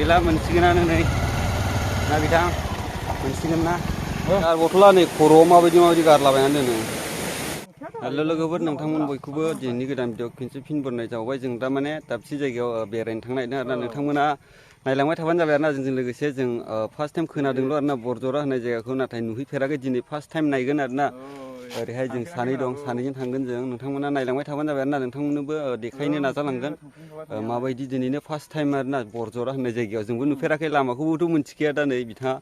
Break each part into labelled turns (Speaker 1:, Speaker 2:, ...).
Speaker 1: गैला मोनसिगोनानो नै ना बिथां मोनसिगोन ना आरो बथला नै खर'आव माबायदि गारलाबायनानै दोनो हेल' लोगोफोर नोंथांमोन बयखौबो दिनैनि गोदान भिडिअ खनसे फिन बरनाय जाबाय जों दा माने दाबसे जायगायाव बेरायनो थांनो नागिरदों आरोना नोंथांमोना नायलांबाय थाबानो जाबाय आरोना जोंजों लोगोसे जों फार्स्ट टाइम खोनादोंल' आरोना बरजरा होननाय जायगाखौ नाथाय नुहैफेराखै दिनै फार्स्ट टाइम नायगोन आरोना ओरैहाय जों सानै दं सानैजों थांगोन जों नोंथांमोना नायलांबाय थाबानो जाबाय आरोना नोंथांमोननोबो देखायनो नाजालांगोन माबायदि दिनैनो फार्स्ट टाइम आरोना बरजरा होननाय जायगायाव जोंबो नुफेराखै लामाखौबोथ' मिन्थिखाया दा नै बिथाङा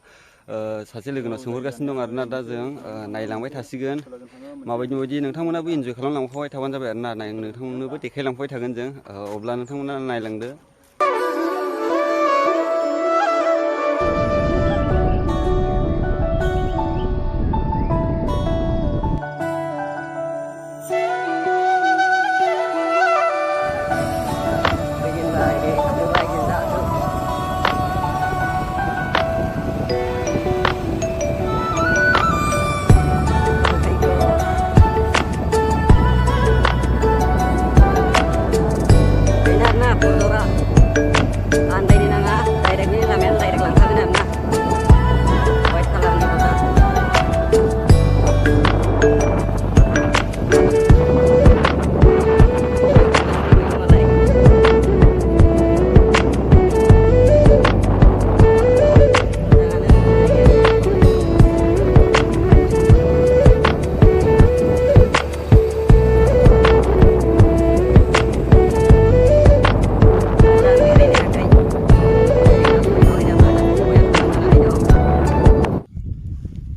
Speaker 1: सासे लोगोनाव सोंहरगासिनो दं आरोना दा जों नायलांबाय थासिगोन माबायदि नोंथांमोनाबो इन्जय खालामलांफाबाय थाबानो जाबाय आरोना नोंथांमोननोबो देखायलांफाबाय थागोन जों अब्ला नोंथांमोना नायलांदो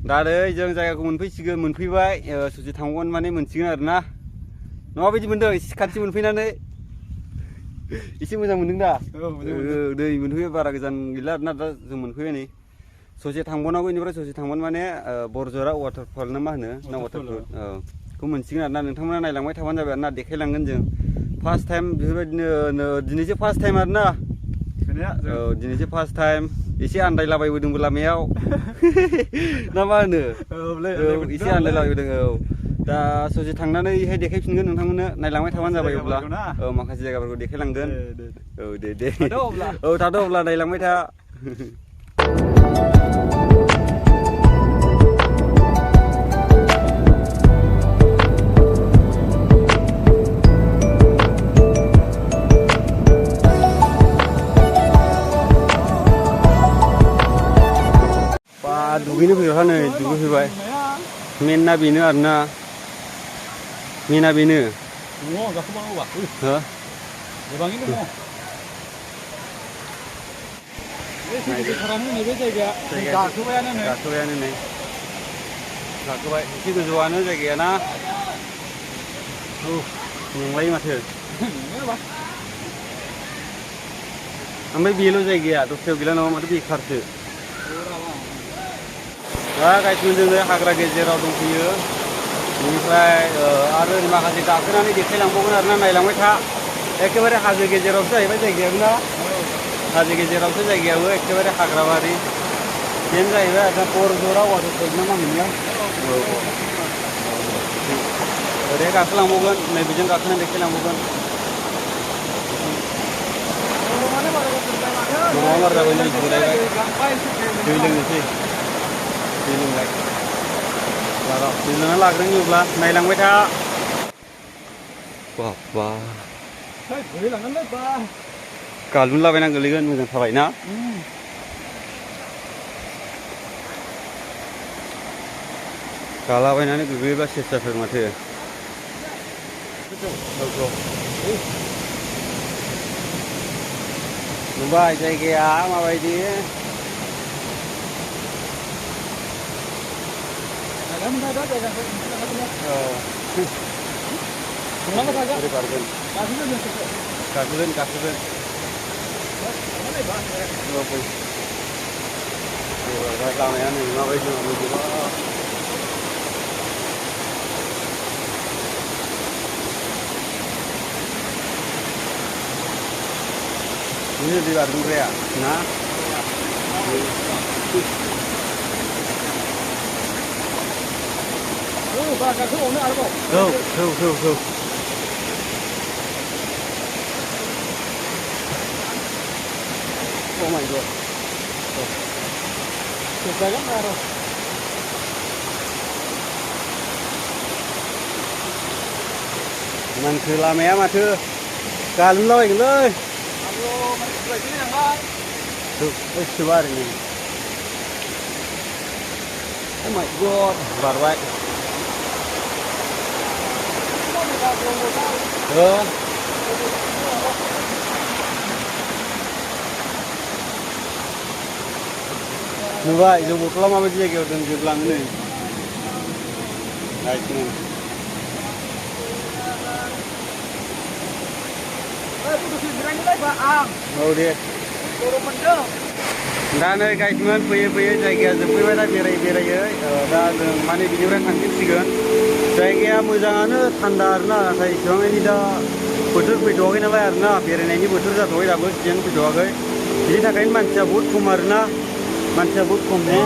Speaker 1: दा नै जों जायगाखौ मोनफैबाय ससे थांबावगोन माने मोनसिगोन आरोना माबायदि मोनदों खाथि मोनफैनानै एसे मोजां मोनदों दा दै मोनफैबाय बारा गोजान गैला आरोना दा जों मोनफैबाय नै ससे थांबावनांगौ बेनिफ्राय ससे थांबानो माने बरजरा वाटारफल ना मा होनो ना वाटारफल खौ मोनसिगोन आरोना नोंथांमोना नायलांबाय थाबानो जाबाय आरोना देखायलांगोन जों फार्स्ट टाइम बेफोरबायदिनो दिनैसो फार्स्ट टाइम आरोना दिनैसो फार्स्ट टाइम एसे आन्दायलाबायबोदोंबो लामायाव ना मा होनो एसे आन्दायलाबायबोदों दा ससे थांनानैहाय देखायफिनगोन नोंथांमोननो नायलांबाय थाबानो जाबाय अब्ला माखासे जायगाफोरखौ देखायलांगोन दे थाथ' अब्ला नायलांबाय था दुगैनो फैबाय नै दुगैफैबाय मेनना बेनो आरोना मेना बेनो गाखोबायानो नै गाखोबाय एसे गोजौआनो जायगाया ना नंलायो माथो ओमफ्राय बेल' जायगाया दस्रायाव गैला नामा माथो बेखारसो दा गायसुन जोङो हाग्रा गेजेराव दंफैयो बेनिफ्राय आरो माखासे गाखोनानै देखायलांबावगोन आरोना नायलांबाय था एखेबारे हाजो गेजेरावसो जाहैबाय जायगायाबो ना हाजो गेजेरावसो जायगायाबो एखेबारे हाग्राबारि बेनो जाहैबाय आरोना बरजरा वाटारफल ना मा होनो ओरै गाखोलांबावगोन नैबेजों गाखोनानै देखायलांबावगोन गरमआ बारा जाबाय नै जिरायबाय दै लोंनोसै दै लोंबाय दै लोंना लाग्रोयोब्ला नायलांबाय था बाबा गालुनलाबायना गोलैगोन मोजां थाबाय ना गालाबायनानै गोग्लैयोब्ला सेस जाथार माथो नुबाय जायगाया माबायदि गाखोगोन लामाया नै माबायदि ini di Bandung ya, nah. Tuh. Oh my god.
Speaker 2: Sudah kan baru.
Speaker 1: Mình thử làm mẹ mà thưa. Cả lưng lôiเลย.
Speaker 2: Ayo, mari kita ini yang kan.
Speaker 1: Tuh, coba ini. Oh my god, baru baik. Như vậy, dùng một lon mà bây giờ đừng dừng lặng này. Đây xem.
Speaker 2: Kudu singirang kita Pak.
Speaker 1: Oh dia.
Speaker 2: Turun mendem.
Speaker 1: दा नै गाइसमोन फैयै जायगाया जोबफैबाय दा बेरायै दा जों माने बिनिफ्राय थांफिनसिगोन जायगाया मोजाङानो थान्दा आरोना नाथाय इसेबां मानि दा बोथोर फैथ'वाखै नालाय आरोना बेरायनायनि बोथोर जाथ'वाखै दाबो सिजोन फैथ'वाखै बिनि थाखायनो मानसिया बहुद खम आरोना मानसिया बहुद खम ने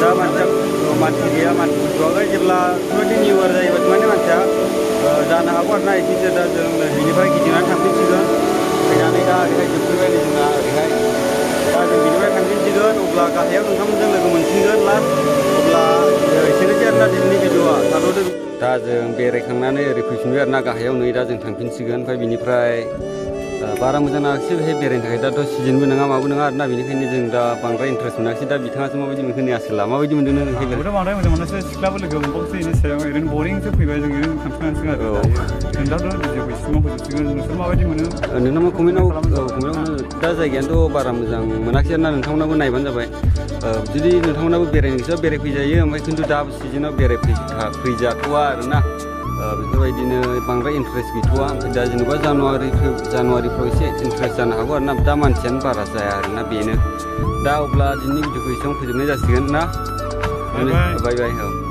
Speaker 1: दा मानसि गैया मानसि फैथ'वाखै जेब्ला बेबायदि निउ इयार जायोबासो माने मानसिया जानो हागौ आरोना एसेसो दा जों बेनिफ्राय गिदिंनानै थांफिनसिगोन फैनानै दा ओरैहाय जोबफैबाय नै जोंना ओरैहाय दा जों बिनिफ्राय थांफिनसिगोन अब्ला गाहायाव नोंथांमोनजों लोगो मोनसिगोन लास्ट अब्ला एसेनोसै आरोना दिनैनि भिडिअआ थाथ'दो दा जों बेरायखांनानै ओरै फैफिनबाय आरोना गाहायाव नै दा जों थांफिनसिगोन ओमफ्राय बिनिफ्राय बारा मोजां नाङाखिसै बेहाय बेरायनो थाखाय दाथ' सिजोनबो नङा माबो नङा आरोना बेनिखायनो जों दा बांद्राय इन्टारेस्ट मोनाखिसै दा बिथाङासो माबायदि मोनखो नै आसोला माबायदि मोनदों नों
Speaker 3: आंबोथ' बांद्राय मोजां मोनासै सिख्लाबो लोगो मोनबावसै बेनि सायाव ओरैनो बरिंसो फैबाय जों ओरैनो थांफिनांसिगोन आरो जों दाथ' भिडिअखौ इसिमाव फोजोबसिगोन नोंसोर माबायदि मोनो
Speaker 1: नोंथांमोन कमेन्टआव दा जायगायाथ' बारा मोजां मोनाखिसै आरोना नोंथांमोनाबो नायबानो जाबाय जुदि नोंथांमोनाबो बेरायनो गोसोबा बेरायफैजायो ओमफ्राय खिन्थु दा सिजोनाव फैजाथ'वा आरोना बेफोरबायदिनो बांद्राय इन्टारेस्ट गैथ'वा ओमफ्राय दा जेनेबा जानुवारिफ्राव एसे इन्टारेस्ट जानो हागौ आरोना दा मानसियानो बारा जाया आरोना बेनो दा अब्ला दिनैनि भिडिअखौ एसेबां फोजोबनाय जासिगोन ना बाय बाय